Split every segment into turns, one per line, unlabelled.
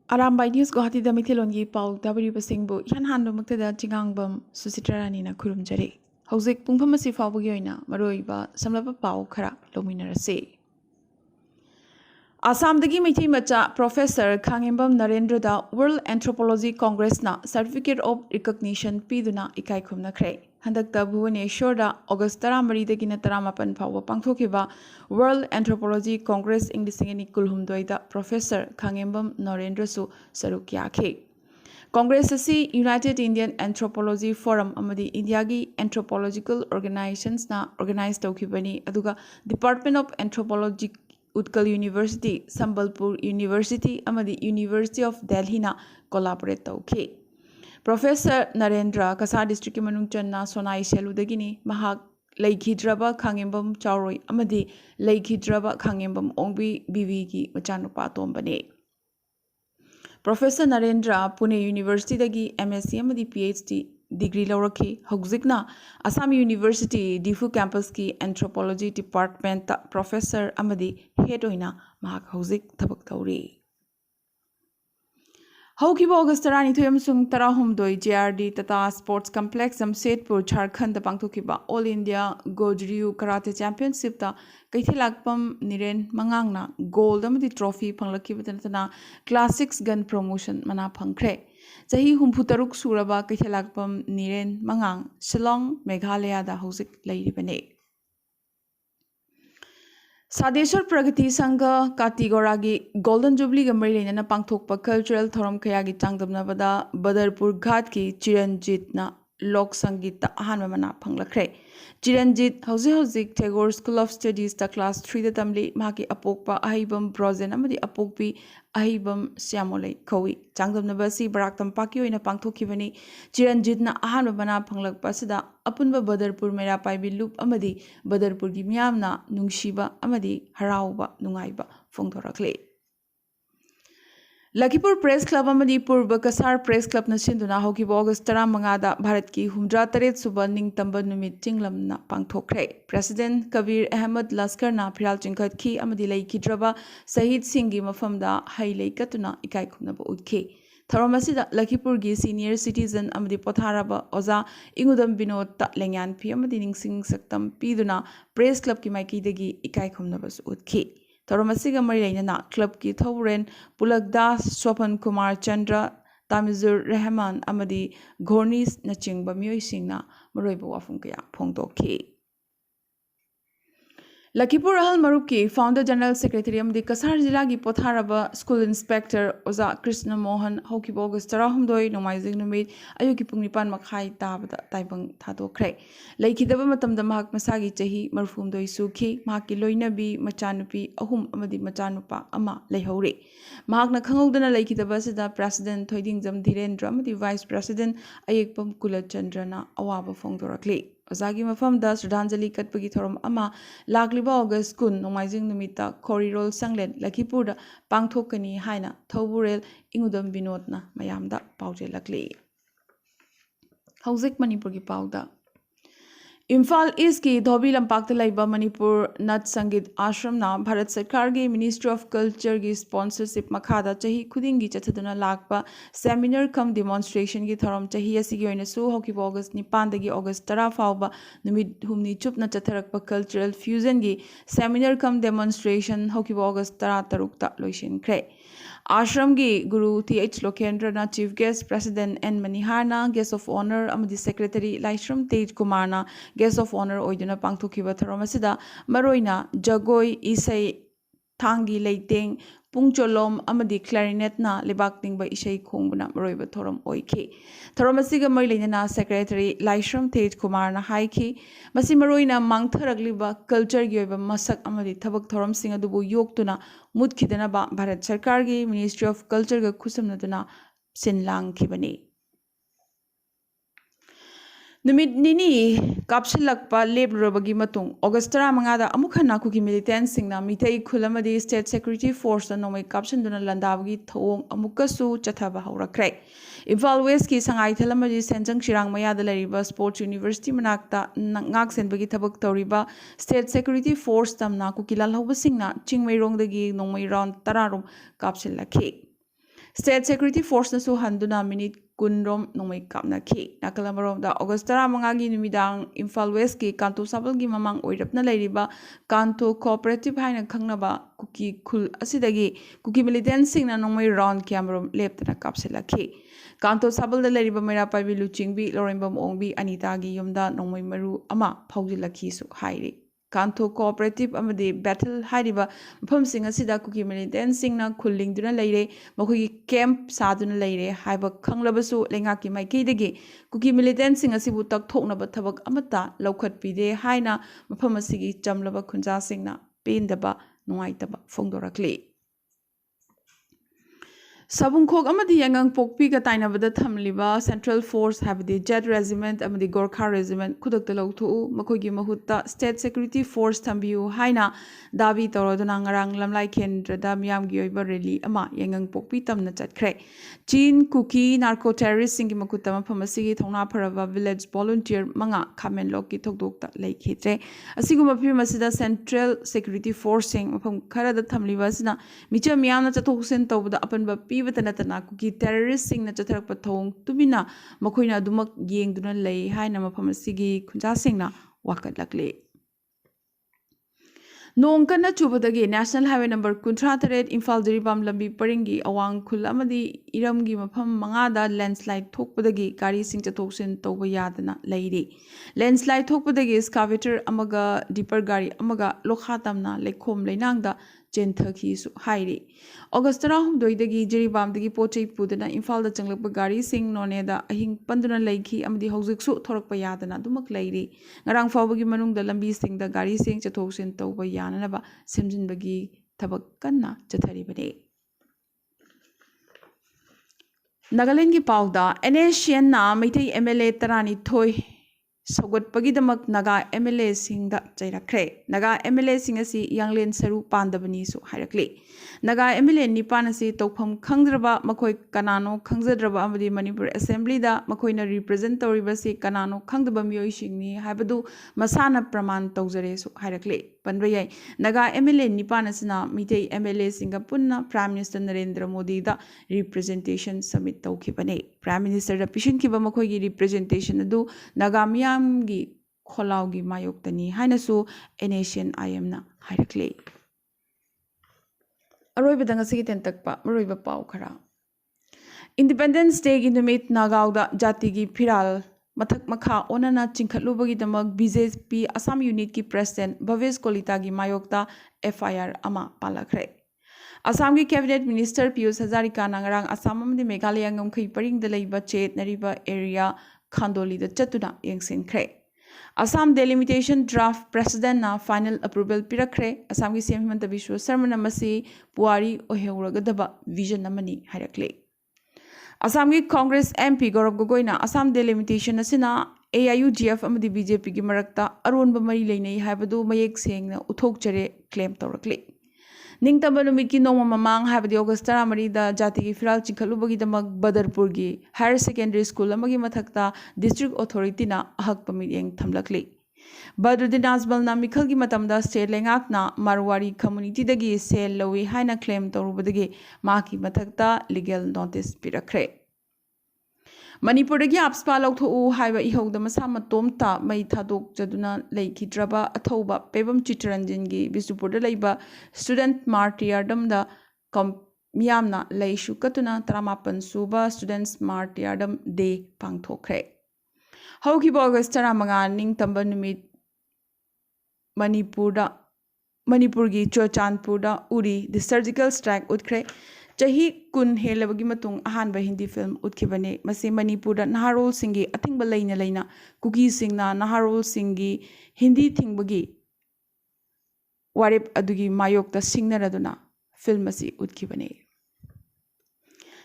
Arambai News Guwahati da Mithilongi Paul Tabari Singbu Yan Hando Muktada Chingangbam Susitrani na Kurumjari. Hauzik Pungpamasi Fabuyoina, Maroiba, Samlapa Pau Kara, Lominarase. Assam dagi Meithei Macha Professor Khangimbam Narendra da World Anthropology Congress na Certificate of Recognition Piduna Ikai Khumnakre. Handakta Bhubaneswar da August 13 dagina 18 fawba pangthokiba World Anthropology Congress ing lisingani kulhumdoi da Professor Khangimbam Narendra su saruk yakhe. Congress asi United Indian Anthropology Forum amadi India gi anthropological organizations na organize tawkhibani aduga Department of Anthropology Utkal University, Sambalpur University, amadi University of Delhi na collaborate tawkhe. Professor Narendra Kasar District Manung Channa Sonai Seludagini Mahak Laikhidraba Khangimbam Chauroi amadi Laikhidraba Khangimbam Ongbi BV ki machanupa tombane. Professor Narendra Pune University dagi MSc amadi PhD degree lauraki hojikna Assam University Difu campus ki anthropology department ta professor amadi head oina mahak hojik thabak tauri Haukiba August 22 tarahumdoi JRD Tata Sports Complex Jamshedpur Jharkhand da pangthokiba All India Gojriu Karate Championship ta kaithilakpam Niren Mangangna gold amadi trophy phanglakibadana Class 6 gun promotion mana phangkhre Chahi humputaruk suraba kaithilakpam Niren Mangang Shillong Meghalaya da hojik leiribane Sadeshwar Pragati Sangha Katigoragi Golden Jubilee Gamari Lena Pangthokpa Cultural Thoram Kayagi Changdamnabada Badarpur Ghat ki Chiranjit na Lok Sangeet ta ahanba mana phanglakre Chiranjit hauzik Tagore School of Studies ta class 3 da tamli maki apokpa ahibam Brozen amadi apokpi ahibam Syamolai Kawi Changdamnaba si Baraktam Paki oina pangthokibani Chiranjit na ahanba mana phanglakpa sida apunba Badarpur Mera Paibi Loop amadi Badarpur gi miyamna nungshiba amadi harauba nungaiba phongthorakle Lakipur Press Club amadi Purba Kasar Press Club na sinduna hokiba August 15 da Bharat ki 63 suba ningtamba numit chinglam na pangthokre President Kabir Ahmed Laskar na phiral chingkhat ki amadi laikhidraba Sahid Singh gi mafamda hai laikatuna ikai khumnaba utke Tharomasida Lakipur gi senior citizen amadi potharaba Oza Ingudam Binod ta lengyan phi amadi ningsing saktam piduna Press Club ki maiki dagi ikai khumnaba utke Tharamasiga Marilaina Club ki Thauren Pulakdas Swapan Kumar Chandra Tamizur Rahman Amadi Ghornis Nachingba Myoy Singna Maroiba Wafung Kaya Phongtokhe Lakipur Ahal Maruki Founder General Secretary Amdi Kasar Jila gi Potharaba School Inspector Oza Krishna Mohan Hokibo August 13 Nomaizing Numit Ayuki Pungnipan Makhai Tabada Taibang Thadokre Laikidaba Matamda Mahak Masagi Chahi Marfum Doi Suki Mahaki Loinabi Machanupi Ahum Amadi Machanupa Ama Leihore Mahakna Khangodana Laikidaba Sida President Thoiding Jam Dhirendra Amadi Vice President Ayekpam Kula Chandrana Awaba Phongdorakle Ozagi Mafam da Sudhanjali Katpagi Thoram Ama Lagliba August Kun Nomaizing Numita Korirol Sanglen Lakipur da Pangthokani Haina Thoburel Ingudam Binodna Mayamda Pauje Lakli Hauzik Manipur ki Pauda Imphal East ki Dhobi Lampak Laiba Manipur Nat Sangit Ashram na Bharat Sarkar gi Ministry of Culture gi sponsorship makhada chahi khuding gi chathaduna lakpa seminar cum demonstration gi thoram chahi asigi oina su hoki August 9 dagi August 10 fawba numit humni chupna chatharakpa cultural fusion gi seminar cum demonstration hoki August 13 ta loishin kre Ashram gi Guru T.H. Lokendra na Chief Guest President N. Maniharna Guest of Honor amadi Secretary Laishram Tej Kumarna Guest of Honor oiduna pangthokiba tharomasida maroina Jagoi Isai Thangi Leiteng Pungcholom amadi Clarinet na Lebak Tingba Isai Khongbuna maroiba thoram oikhi Tharomasiga Marilena Secretary Laishram Tej Kumarna haiki masi maroina mangtharagliba culture gi oiba masak amadi thabak thoram sing adubu yoktuna mutkidana ba Bharat Sarkar gi Ministry of Culture ga khusamnaduna sinlang khibani Numit nini kapsilakpa lebrobagi matung August 15 da amukhana kuki militants singna mitei khulamadi State Security Force na nomai kapsinduna landabagi thong amukasu chathaba haurakre Imphal West ki Sangai Thalamadi Senjang Chirang Mayada Lariba Sports University Manakta Ngak Senbagi Thabak Tauriba State Security Force tamna kukilal hobasingna Chingmei Rongdagi nomai round tararum kapsilakhe State Security Force na su handuna minute kunrom nongmai kapna ki nakalamarom da August 15 gi numidang Imphal West ki Kanto Sabal gi mamang oirapna leiriba Kanto Cooperative haina khangnaba kuki khul asidagi kuki militant sing na nongmai round kyamrom leptana kapselaki Kanto Sabal da leiriba mera paibi luchingbi Lorembam Ongbi Anita gi yumda nongmai maru ama phaujilaki su hairi Kanto Cooperative amadi Battle hairiba mpham sing asida kuki militant sing na khulling duna leire makhoi camp saduna leire haiba khanglabasu lengaki maikidagi kuki militant sing asibu tak thoknaba thabak amata laukhat pide haina mpham asigi chamlaba khunja singna pendaba nuaitaba phongdorakli Sabungkhok amadi yangang pokpi ka tainabada thamliba Central Force habdi Jet Regiment amadi Gorkha Regiment khudakta lawthu makhogi mahutta State Security Force thambiu haina dabi toroduna ngarang lamlai kendrada miyamgi oiba rally ama yangang pokpi tamna chatkre Chin Kuki narco terrorist singi makutta mafam asigi thongna pharaba village volunteer manga khamen lok ki thokdokta leikhitre asiguma phim asida Central Security Force sing mafam kharada thamliba asina micha miyamna chathoksen tawbada apanba Pivatanatana kuki terrorist sing na chatharak pathong tumina makoina dumak yeng duna lay haina mafam asigi khunja singna wakat lakle Nong kana chubadagi National Highway number 38 Imphal Jiribam lambi paringi awang khul amadi iramgi mafam mangada landslide thokpadagi gari sing chathoksen tawba yadana leiri landslide thokpadagi excavator amaga dipper gari amaga lokhatamna lekhom leinangda Jenthaki su hairi August 12dagi Jiribamdagi pochai pudana Imphal da changlakpa gari sing noneda ahing panduna leikhi amadi hojik su thorakpa yadana dumak leiri ngarang fawbagi manungda lambi sing da gari sing chathoksen tawba yananaba semjinbagi thabak kanna chatharibane Nagaland ki pauda NSN na maitai MLA tarani thoi Sogot-pagidamak Naga MLA singda chairakre. Naga MLA sing asi Yanglen Saru Pandabani su hairakli. Naga MLA nipan asi tokpham khangdraba makhoi kanano khangjadraba amadi Manipur Assembly da makhoi na represent tawriba si kanano khangdaba miyoi singni haibadu masana praman tawjare su hairakli. Panbayai Naga MLA nipan asina mitei MLA singa punna Prime Minister Narendra Modi da representation submit tawkhibane. Prime Minister da pishin kiba makhoi gi representation adu Naga miyamgi kholaugi mayoktani hainasu NACN IM na hairakle. Aroiba danga sige tentakpa maroiba pau khara. Independence Day gi numit Nagauda jati gi phiral mathak makha onana chingkhatlubagi damak BJP Assam Unit ki President Bhavesh Kolita gi mayokta FIR ama palakhre. Assam ki Cabinet Minister Piyush Hazarika nangarang Assam amdi Meghalaya ngamkhai paring da leiba chet nariba area Khandoli da chatuna yengsinkre. Assam delimitation draft president na final approval pirakre. Assam ki CM Himanta Biswa Sarma namasi puari oheuragadaba vision namani hairakle. Assam ki Congress MP Gaurav Gogoi na Assam delimitation asina AIUDF amadi BJP ki marakta aronba mari leinai haibadu mayek sengna uthokchare claim tawrakle. Ningtamba numit ki noma mamang habadi August 13 da jati ki firal chingkhalubagi damak Badarpur gi Higher Secondary School amagi mathakta District Authority na ahak pamit yeng thamlakli Badruddin Azbal na mikhal gi matamda state lengak na Marwari community dagi sel lawi haina claim tawrubadagi maki mathakta legal notice pirakre Manipur dagi apspa lautho haiba ihogda masa matomta mai thadok jaduna leikidraba athoba pebam chitranjin gi Bisupur da leiba student martyrdom da miyamna leishu katuna 18 suba students martyrdom day pangthokre Haukiba August 15 ningtamba numit Manipur gi Churchandpur da uri the surgical strike utkre Chahi kun helabagi matung ahanba Hindi film utkibane masi Manipur Naharol Singhi athingba leina kuki singna Naharol Singhi Hindi thingbagi warip adugi mayokta singnaraduna film asi utkibane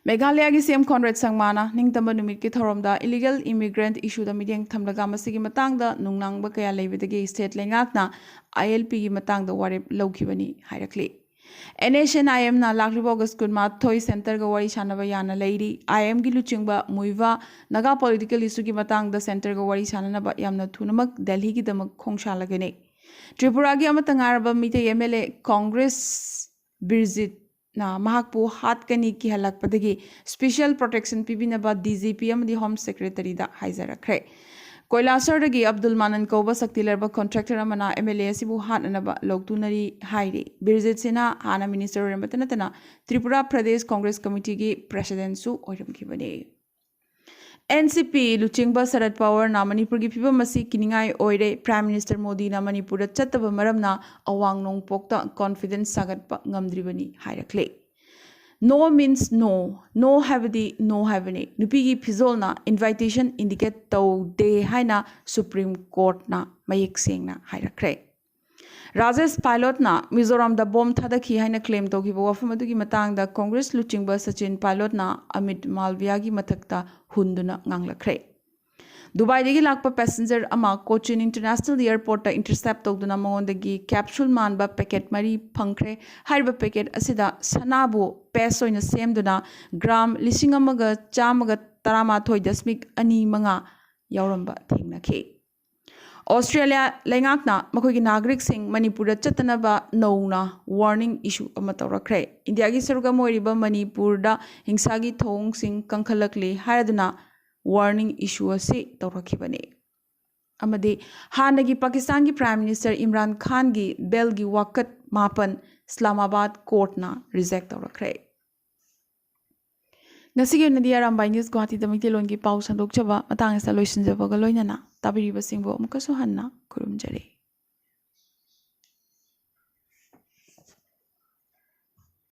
Meghalaya gi CM Conrad Sangmana ningtamba numit ki thoromda illegal immigrant issue da mideng thamlaga masigi matangda nungnangba kaya leibidagi state lengakna ILP gi matangda warip lawkibani hairakli NACN IM na lakliba August kunma thoi center ga wari sanaba yana leiri IM gi luchingba muiva naga political issue gi matang da center ga wari sanaba yamna thunamak Delhi gi damak khongshalagane Tripura gi amata ngaraba mite MLA Congress Birjit na mahakpu hatkani ki halakpadagi special protection pibinaba DGP amadi Home Secretary da haizarakre Koilasardagi Abdul Manan Koba Saktilerba contractor amana MLA sibu hatnaba logtunari hairi Birjit Sina hana minister rembatanatana Tripura Pradesh Congress Committee gi president su oiramkibani NCP Luchingba Sarad Power na Manipur gi phiba masi kiningai oire Prime Minister Modi na Manipur da chattaba maramna awang nong pokta confidence sagatpa ngamdribani hairakle No means no. No habadi no habani. Nupigi phizolna invitation indicate tau de haina Supreme Court na mayek seng na hairakre. Rajesh Pilot na Mizoram da bomb thadaki haina claim togi bo wafam adugi matang da Congress Luchingba Sachin Pilot na Amit Malviya gi mathakta hunduna nganglakre. Dubai dagi lakpa passenger ama Cochin International Airport ta intercept tawduna mangondagi capsule manba packet mari phangkhre haiba packet asida sanabu pass oina semduna gram lising amaga chamaga taramathoi dasmik ani manga yauramba thengnakhi Australia lengakna makhoi nagrik sing Manipur da chatanaba nauna warning issue ama tawrakre India gi saruga moiriba Manipur da hingsagi thong sing kangkhalakli haraduna warning issue ase tawrakhibani amadi hanagi Pakistan gi Prime Minister Imran Khan gi bel gi wakat mapan Islamabad court na reject tawrakre ngasige nadi Arambai News Guwahati damikte lon gi pau sandok chaba matang sa loisin jaba ga loinana tabiri basingbo amkaso hanna kurumjare